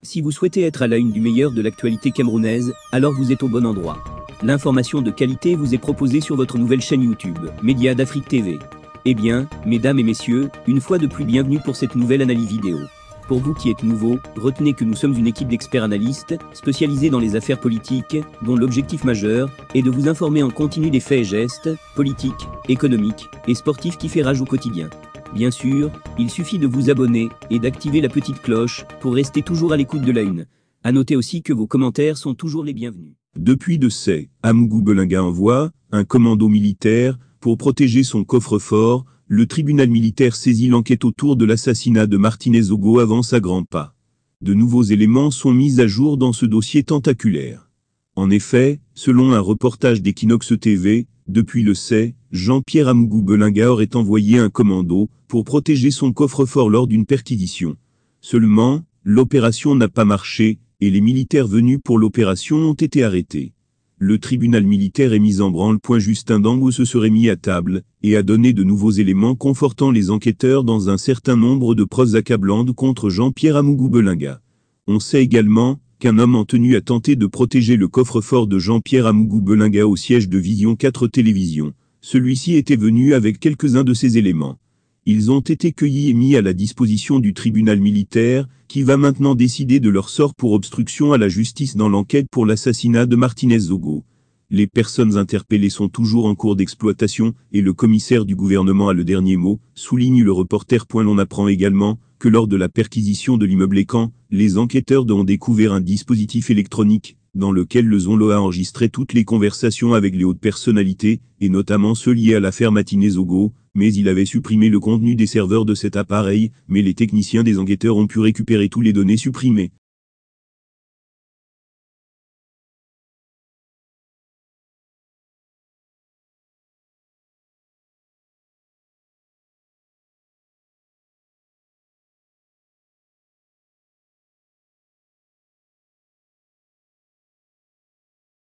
Si vous souhaitez être à la une du meilleur de l'actualité camerounaise, alors vous êtes au bon endroit. L'information de qualité vous est proposée sur votre nouvelle chaîne YouTube, Média d'Afrique TV. Eh bien, mesdames et messieurs, une fois de plus bienvenue pour cette nouvelle analyse vidéo. Pour vous qui êtes nouveaux, retenez que nous sommes une équipe d'experts analystes, spécialisés dans les affaires politiques, dont l'objectif majeur est de vous informer en continu des faits et gestes, politiques, économiques et sportifs qui fait rage au quotidien. Bien sûr, il suffit de vous abonner et d'activer la petite cloche pour rester toujours à l'écoute de la une. À noter aussi que vos commentaires sont toujours les bienvenus. Depuis de ces, Amougou Belinga envoie un commando militaire pour protéger son coffre-fort. Le tribunal militaire saisit l'enquête autour de l'assassinat de Martinez Ogo avance à grands pas. De nouveaux éléments sont mis à jour dans ce dossier tentaculaire. En effet, selon un reportage d'Equinox TV, depuis le 7, Jean-Pierre Amougou Belinga aurait envoyé un commando pour protéger son coffre-fort lors d'une perquisition. Seulement, l'opération n'a pas marché, et les militaires venus pour l'opération ont été arrêtés. Le tribunal militaire est mis en branle. Justin Dango se serait mis à table, et a donné de nouveaux éléments confortant les enquêteurs dans un certain nombre de preuves accablantes contre Jean-Pierre Amougou Belinga. On sait également qu'un homme en tenue a tenté de protéger le coffre-fort de Jean-Pierre Amougou Belinga au siège de Vision 4 Télévision. Celui-ci était venu avec quelques-uns de ces éléments. Ils ont été cueillis et mis à la disposition du tribunal militaire, qui va maintenant décider de leur sort pour obstruction à la justice dans l'enquête pour l'assassinat de Martinez Ogo. Les personnes interpellées sont toujours en cours d'exploitation, et le commissaire du gouvernement a le dernier mot, souligne le reporter. L'on apprend également que lors de la perquisition de l'immeuble Ecan, les enquêteurs ont découvert un dispositif électronique, dans lequel le Zonlo a enregistré toutes les conversations avec les hautes personnalités, et notamment ceux liés à l'affaire Martinez Ogo, mais il avait supprimé le contenu des serveurs de cet appareil, mais les techniciens des enquêteurs ont pu récupérer toutes les données supprimées.